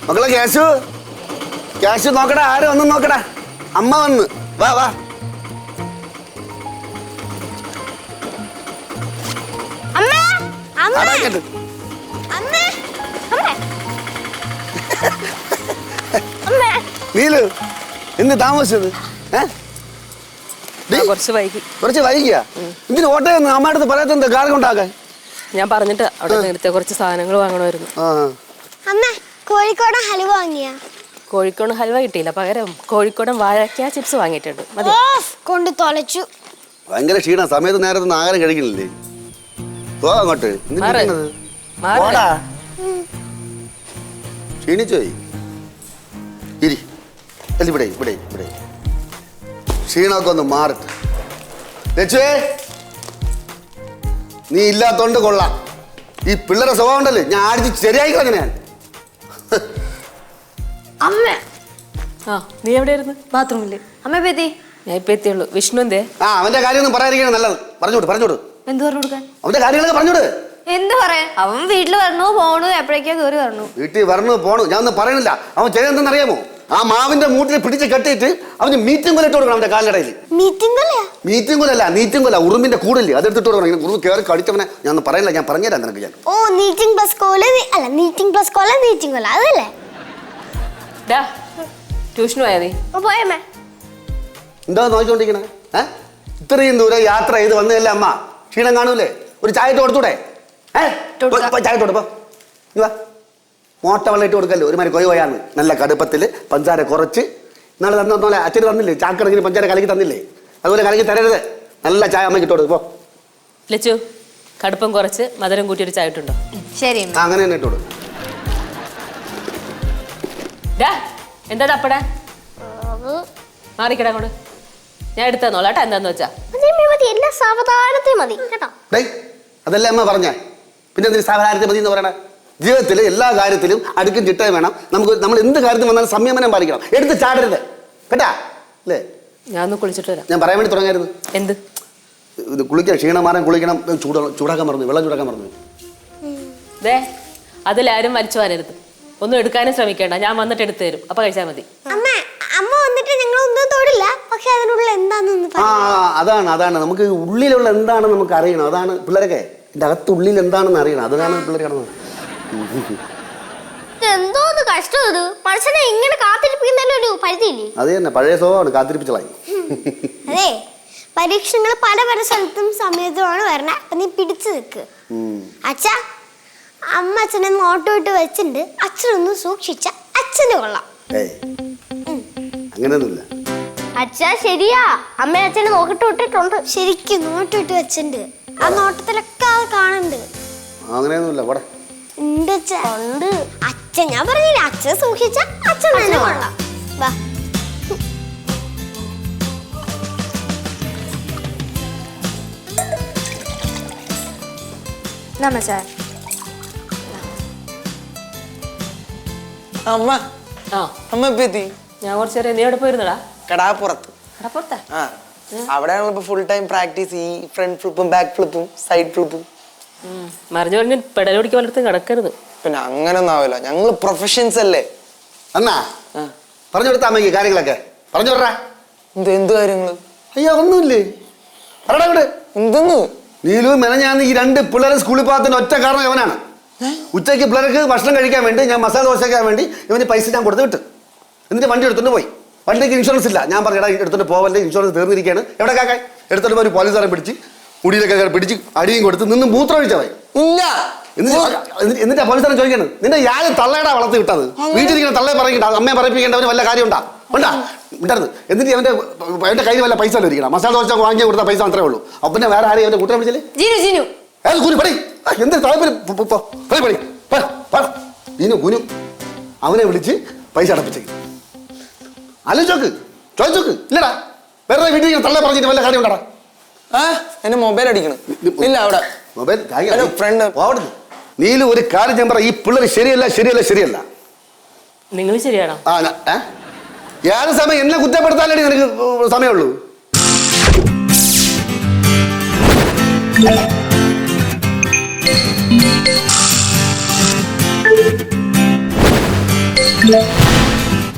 മക്കളെ cash cash നോക്കടാ, ആരും ഒന്നും നോക്കടാ. അമ്മ വന്ന് വാ വാ. നീലു എന്ത് താമസിച്ചത്? കുറച്ച് വൈകിയാ? ഇതിന് ഓട്ടോയൊന്നും അമ്മ അടുത്ത് പറയാത്ത കാർ കൊണ്ടാക്കാൻ. ഞാൻ പറഞ്ഞിട്ട് അവിടെ നേരത്തെ കുറച്ച് സാധനങ്ങൾ വാങ്ങണമായിരുന്നു. കോഴിക്കോടൻ ഹലുവ വാങ്ങിയ? കോഴിക്കോട് ഹൽവ കിട്ടിയില്ല, പകരം കോഴിക്കോടൻ വാഴക്ക ചിപ്സ് വാങ്ങിയിട്ടുണ്ട്. കൊണ്ട് തൊലച്ചു. ഭയങ്കര ക്ഷീണം, സമയത്ത് നേരത്തെ ആഹാരം കഴിക്കണില്ലേ? പോവാ അങ്ങോട്ട്. ക്ഷീണിച്ചോയി. ഇരി ഇവിടെ ഇവിടെ ഇവിടെ. ക്ഷീണമൊക്കെ ഒന്ന് മാറട്ടെ. ലച്ചുവേ, നീ ഇല്ലാത്തോണ്ട് കൊള്ളാം. ഈ പിള്ളേരെ സ്വഭാവം ഉണ്ടല്ലേ, ഞാൻ ആടിച്ച് ശരിയായിക്കോ. അങ്ങനെയാണ്. അമ്മ നീ എവിടെയായിരുന്നു? ബാത്റൂമില്. അമ്മ എത്തി? ഞാൻ ഇപ്പൊ എത്തിയുള്ളൂ. വിഷ്ണു എന്തേ? അവന്റെ കാര്യമൊന്നും പറയാതിരിക്കണം നല്ലത്. പറഞ്ഞോട്. എന്ത് പറഞ്ഞു കൊടുക്കാൻ? അവന്റെ കാര്യങ്ങളൊക്കെ പറഞ്ഞോട്. എന്ത് പറയാ? അവൻ വീട്ടിൽ വരണു പോണു, എപ്പോഴേക്കാ കേറി വരണു. വീട്ടിൽ വരണു പോണു ഞാൻ ഒന്നും പറയണില്ല. അവൻ ചെയ്തെന്തെന്നറിയാമോ? ആ മാവിന്റെ മൂട്ടിൽ പിടിച്ച് കെട്ടിയിട്ട് അവന് മീറ്റിംഗ് കൊല ഇട്ട് കൊടുക്കണം. അവന്റെ കാലിടയിൽ മീറ്റിംഗ് കൊലല്ല, നീറ്റിംഗ് കൊല. ഉറുമ്പിന്റെ കൂടല്ലേ, അതെടുത്തിട്ട് കൊടുക്കണം. ഇങ്ങനെ ഉറുമ്പ് കയറി കടിച്ചവനെ ഞാൻ ഒന്നും പറയില്ല. ഞാൻ പറഞ്ഞുതരാം നിനക്ക്. ഞാൻ നീറ്റിംഗ് പ്ലസ് കോല അല്ല, നീറ്റിംഗ് പ്ലസ് കോല നീറ്റിംഗ് കൊല അതല്ലേ? ട്യൂഷന് പോയാ നീ? പോയമ്മേ. എന്താ നോക്കിക്കൊണ്ടിരിക്കണേ? ഇത്രയും ദൂരം യാത്ര ചെയ്ത് വന്നതല്ലേ അമ്മ, ക്ഷീണം കാണൂലേ? ഒരു ചായ ഇട്ട് കൊടുത്തൂടെ? ചായ ഇട്ട് കൊടുപ്പോ. മോട്ട വെള്ളം ഇട്ട് കൊടുക്കല്ലോ. ഒരുമാതിരി കൊയ്യാണ്. നല്ല കടുപ്പത്തില് പഞ്ചാര കുറച്ച്. നാളെ തന്നോളെ അച്ഛന് തന്നില്ലേ, ചാക്കണക്കിന് പഞ്ചാര കലക്കി തന്നില്ലേ? അതുപോലെ കലക്കി തരരുത്. നല്ല ചായ അമ്മയ്ക്ക് ഇട്ട് കൊടുക്കും. ലച്ചു, കടുപ്പം കുറച്ച് മധുരം കൂട്ടി ഒരു ചായ ഇട്ടുണ്ടോ? ശരി, അങ്ങനെ തന്നെ ഇട്ട് കൊടുക്കും. എന്താ അപ്പടാ മാറിക്കടാ കൊണ്ട് ഞാൻ എടുത്തോളാം കേട്ടോ. എന്താന്ന് വെച്ചാ അതല്ലേ അമ്മ പറഞ്ഞേ. പിന്നെ എന്തിന് സാവധാനത്തെ മതി എന്ന് പറയണേ? ജീവിതത്തിൽ എല്ലാ കാര്യത്തിലും അടുക്കും ചിട്ടയും വേണം. നമ്മൾ എന്ത് കാര്യത്തിൽ വന്നാലും സംയമനം പാലിക്കണം. എടുത്ത് ചാടരുത് കേട്ടാ അല്ലേ? ഞാൻ ഒന്ന് കുളിച്ചിട്ട് വരാം. ഞാൻ പറയാൻ വേണ്ടി തുടങ്ങായിരുന്നു. എന്ത്? ഇത് കുളിക്കണം, ക്ഷീണം മാറാൻ കുളിക്കണം. ചൂടാക്കാൻ പറഞ്ഞു, വെള്ളം ചൂടാക്കാൻ പറഞ്ഞു. അതിലാരും വലിച്ചു വരരുത്. ഒന്നും എടുക്കാനും ശ്രമിക്കേണ്ട. ഞാൻ വന്നിട്ട് എടുത്തു തരും. അപ്പൊ കഴിച്ചാൽ മതി. അമ്മ വന്നിട്ട് ഞങ്ങൾ ഒന്നും തൊടില്ല. പക്ഷെ അതിനുള്ള എന്താണെന്ന് അതാണ് നമുക്ക് ഉള്ളിലുള്ള എന്താണെന്ന് നമുക്ക് അറിയണം. അതാണ് പിള്ളേരൊക്കെ ഇതിന്റെ അകത്ത് ഉള്ളിൽ എന്താണെന്ന് അറിയണം. അതാണ് പിള്ളേർ കിടന്നത്. എന്തോ കഷ്ടം. ഇത് മനുഷ്യനെ ഇങ്ങനെ കാത്തിരിപ്പിക്കുന്നതിനൊരു പരിധിയില്ലേ? അത് തന്നെ പഴയ സ്വഭാവമാണ്, കാത്തിരിപ്പിച്ചളായി. അതെ, പരീക്ഷകൾ പല പല സ്ഥലത്തും സമയത്തുമാണ് വരണേ. അപ്പൊ നീ പിടിച്ചു നിൽക്ക്. അച്ഛാ, അമ്മ അച്ഛനെ ഓട്ടോ ഇട്ട് വെച്ചിട്ടുണ്ട്. അച്ഛനൊന്ന് സൂക്ഷിച്ച അച്ഛന് കൊള്ളാം. അങ്ങനെയൊന്നുമില്ല അച്ഛാ. ശരിയാ, അമ്മ അച്ഛനെ നോക്കിട്ട് വിട്ടിട്ടുണ്ട്. ശരിക്കും നോട്ടോ ഇട്ട് വെച്ചിട്ടുണ്ട്. ആ നോട്ടത്തിലൊക്കെ അത് കാണുന്നുണ്ട്. അങ്ങനെയൊന്നുമില്ല. അച്ഛൻ ഞാൻ പറഞ്ഞില്ല, അച്ഛൻ സൂക്ഷിച്ച അച്ഛൻ തന്നെ കൊള്ളാം. വാ. നമസ്കാരം. അമ്മ അമ്മ എത്തി? ഞാൻ കുറച്ച് നേരം. നീ എവിടെ പോയിരുന്നടാ? കടാപ്പുറത്ത്. അവിടെയാണല്ലോ ഇപ്പൊ ഫുൾ ടൈം പ്രാക്ടീസ്. ഈ ഫ്രണ്ട് ഫ്ലിപ്പും ബാക്ക് ഫ്ലിപ്പും സൈഡ് ഫ്ലിപ്പും. മറിഞ്ഞു പറഞ്ഞ് പെടലോടിക്ക് വലത്തും കിടക്കരുത്. പിന്നെ അങ്ങനൊന്നും ആവില്ല, ഞങ്ങള് പ്രൊഫഷൻസ് അല്ലേ. എന്നാ പറഞ്ഞു കൊടുത്താ അമ്മയ്ക്ക് കാര്യങ്ങളൊക്കെ പറഞ്ഞു വിടറാ. എന്ത് കാര്യങ്ങള്? അയ്യോ ഒന്നുമില്ലേ, എന്തെന്ന്? നീലു മെനഞ്ഞാന്ന് ഈ രണ്ട് പിള്ളേരെ സ്കൂളിൽ പോകാത്തതിന്റെ ഒറ്റ കാരണം ഇവനാണ്. ഉച്ചയ്ക്ക് പിള്ളേർക്ക് ഭക്ഷണം കഴിക്കാൻ വേണ്ടി ഞാൻ മസാല ദോശ കഴിക്കാൻ വേണ്ടി ഇവന് പൈസ ഞാൻ കൊടുത്ത് വിട്ടു. എന്നിട്ട് വണ്ടി എടുത്തോണ്ട് പോയി. വണ്ടിക്ക് ഇൻഷുറൻസ് ഇല്ല. ഞാൻ പറഞ്ഞ എടുത്തോണ്ട് പോവല്ലേ, ഇൻഷുറൻസ് തീർന്നിരിക്കുകയാണ്. എവിടെ കാക്കാൻ എടുത്തോണ്ട് പോയി പോലീസുകാരെ പിടിച്ച് മുടിയിലൊക്കെ പിടിച്ച് അടിയും കൊടുത്ത് നിന്ന് മൂത്രം ഒഴിച്ചവൻ. എന്നിട്ടാ പോലീസുകാരൻ ചോദിക്കണം, നിന്റെ യാതൊരു തള്ളയുടെ വളർത്തി വിട്ടത്? വീട്ടിലിരിക്കുന്ന തള്ളയെ പറയണ്ട, അമ്മയെ പറയിപ്പിക്കേണ്ടവന് വല്ല കാര്യം ഉണ്ടാ ഉണ്ടായിരുന്നു. എന്നിട്ട് അവന്റെ കയ്യിൽ വല്ല പൈസ ഇരിക്കണം. മസാല ദോശ വാങ്ങി കൊടുത്ത പൈസ അത്രേ ഉള്ളൂ. അപ്പൊ പിന്നെ വേറെ ആരെയും അവന്റെ കൂട്ടം വിളിച്ചില്ലേ? എന്ത് കുനു അവനെ വിളിച്ച് പൈസ അടപ്പിച്ചേക്ക്. ആലോചിച്ചോക്ക്, ചോദിച്ചോക്ക്. ഇല്ലടാ, വേറെ വീട്ടിൽ തള്ളെ പറഞ്ഞിട്ട് വല്ല കാര്യം ഉണ്ടാടാ. എന്റെ മൊബൈൽ അടിക്കണം. ഇല്ല അവിടെ മൊബൈൽ ഫ്രണ്ട്. നീലും ഒരു കാര്യം ഞാൻ പറ, ഈ പിള്ളേർ ശരിയല്ല. നിങ്ങൾ ശരിയാണോ? ഏത് സമയം എന്നെ കുറ്റപ്പെടുത്താനേ നിനക്ക് സമയമുള്ളൂ. പോവാ